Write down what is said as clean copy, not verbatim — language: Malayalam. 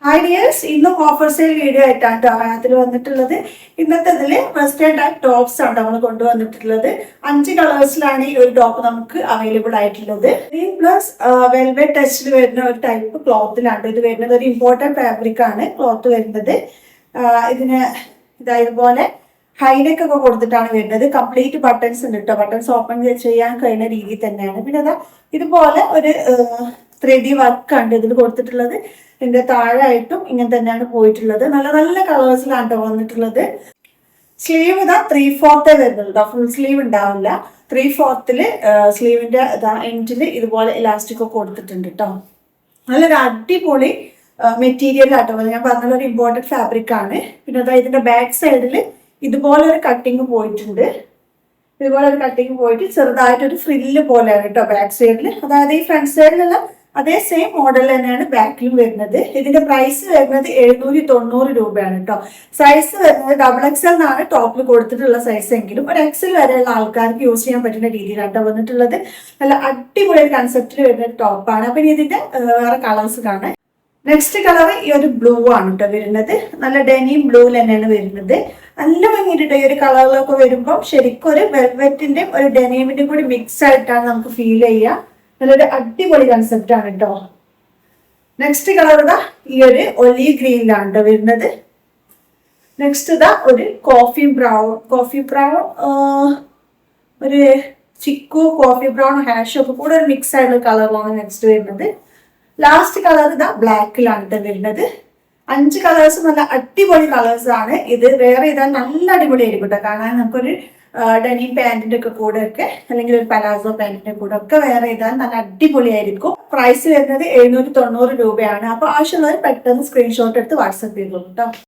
ഹായ് ഡിയേഴ്സ്, ഇന്നും ഓഫർ സെയിൽ വീഡിയോ ആയിട്ടാണ് അതിൽ വന്നിട്ടുള്ളത്. ഇന്നത്തെ വെസ്റ്റേൺ ടൈപ്പ് ടോപ്സ് ആണ് നമ്മൾ കൊണ്ടുവന്നിട്ടുള്ളത്. 5 കളേഴ്സിലാണ് ഈ ഒരു ടോപ്പ് നമുക്ക് അവൈലബിൾ ആയിട്ടുള്ളത്. ഗ്രീൻ പ്ലസ് വെൽവെറ്റ് ടച്ചിൽ വരുന്ന ഒരു ടൈപ്പ് ക്ലോത്തിലാണ് ഇത് വരുന്നത്. ഒരു ഇമ്പോർട്ടൻറ്റ് ഫാബ്രിക് ആണ് ക്ലോത്ത് വരുന്നത്. ഇതിന് ഇതുപോലെ ഹൈനെക്ക് ഒക്കെ കൊടുത്തിട്ടാണ് വരുന്നത്. കംപ്ലീറ്റ് ബട്ടൺസ് ഉണ്ട് കേട്ടോ. ബട്ടൺസ് ഓപ്പൺ ചെയ്യാൻ കഴിയുന്ന രീതിയിൽ തന്നെയാണ്. പിന്നെ അതാ ഇതുപോലെ ഒരു 3D വർക്കാണ് ഇതിൽ കൊടുത്തിട്ടുള്ളത്. ഇതിന്റെ താഴെയായിട്ടും ഇങ്ങനെ തന്നെയാണ് പോയിട്ടുള്ളത്. നല്ല നല്ല കളേഴ്സിലാണ് വന്നിട്ടുള്ളത്. സ്ലീവ് ഇതാ 3/4 വരുന്നുണ്ട്. ഫുൾ സ്ലീവ് ഉണ്ടാവില്ല. 3/4 സ്ലീവിന്റെ എൻഡിൽ ഇതുപോലെ ഇലാസ്റ്റിക് ഒക്കെ കൊടുത്തിട്ടുണ്ട് കേട്ടോ. നല്ലൊരു അടിപൊളി മെറ്റീരിയൽ ആട്ടോ. ഞാൻ പറഞ്ഞ ഒരു ഇമ്പോർട്ടൻറ്റ് ഫാബ്രിക് ആണ്. പിന്നെ അതാ ഇതിന്റെ ബാക്ക് സൈഡിൽ ഇതുപോലെ ഒരു കട്ടിങ് പോയിട്ടുണ്ട്. ഇതുപോലെ ഒരു കട്ടിങ് പോയിട്ട് ചെറുതായിട്ടൊരു ഫ്രില്ല് പോലെയാണ് കേട്ടോ ബാക്ക് സൈഡിൽ. അതായത് ഈ ഫ്രണ്ട് സൈഡിലുള്ള അതേ സെയിം മോഡൽ തന്നെയാണ് ബാക്കിലും വരുന്നത്. ഇതിന്റെ പ്രൈസ് വരുന്നത് 790 രൂപയാണ് കേട്ടോ. സൈസ് വരുന്നത് XXL എന്നാണ് ടോപ്പിൽ കൊടുത്തിട്ടുള്ള സൈസ് എങ്കിലും ഒരു XL വരെയുള്ള ആൾക്കാർക്ക് യൂസ് ചെയ്യാൻ പറ്റുന്ന രീതിയിലാണ് കേട്ടോ വന്നിട്ടുള്ളത്. നല്ല അടിപൊളി കൺസെപ്റ്റിൽ വരുന്ന ഒരു ടോപ്പാണ്. അപ്പൊ ഇനി ഇതിന്റെ വേറെ കളേഴ്സ് കാണാൻ. നെക്സ്റ്റ് കളർ ഈ ഒരു ബ്ലൂ ആണ് കേട്ടോ വരുന്നത്. നല്ല ഡെനിം ബ്ലൂ തന്നെയാണ് വരുന്നത്. നല്ല ഭംഗിയിട്ട് ഈ ഒരു കളറിലൊക്കെ വരുമ്പോൾ ശരിക്കും ഒരു വെൽവെറ്റിന്റെ ഒരു ഡെനിമിന്റെ കൂടി മിക്സ് ആയിട്ടാണ് നമുക്ക് ഫീൽ ചെയ്യുക. നല്ലൊരു അടിപൊളി കൺസെപ്റ്റ് ആണ് കേട്ടോ. നെക്സ്റ്റ് കളർ ഇതാ ഈ ഒരു ഒലീവ് ഗ്രീനിലാണ് കേട്ടോ വരുന്നത്. നെക്സ്റ്റ് ഇതാ ഒരു കോഫി ബ്രൗൺ ഒരു ചിക്കു കോഫി ബ്രൗൺ ഹാഷ് ഒക്കെ കൂടെ ഒരു മിക്സ് ആയിട്ടുള്ള കളറിലാണ് നെക്സ്റ്റ് വരുന്നത്. ലാസ്റ്റ് കളർ ഇതാ ബ്ലാക്കിലാണ് കേട്ടോ വരുന്നത്. 5 കളേഴ്സ് നല്ല അടിപൊളി കളേഴ്സ് ആണ്. ഇത് വേറെ ഇതാ നല്ല അടിപൊളിയായിരിക്കും കേട്ടോ കാണാൻ. നമുക്കൊരു ഡെനിം പാന്റിന്റെ ഒക്കെ കൂടെ ഒക്കെ അല്ലെങ്കിൽ ഒരു പലാസോ പാന്റിന്റെ കൂടെ ഒക്കെ വേറെ ഇതാൽ നല്ല അടിപൊളിയായിരിക്കും. പ്രൈസ് വരുന്നത് 790 രൂപയാണ്. അപ്പൊ ആവശ്യമുള്ളവർ പെട്ടെന്ന് സ്ക്രീൻഷോട്ട് എടുത്ത് വാട്സപ്പ് ചെയ്തോളൂ കേട്ടോ.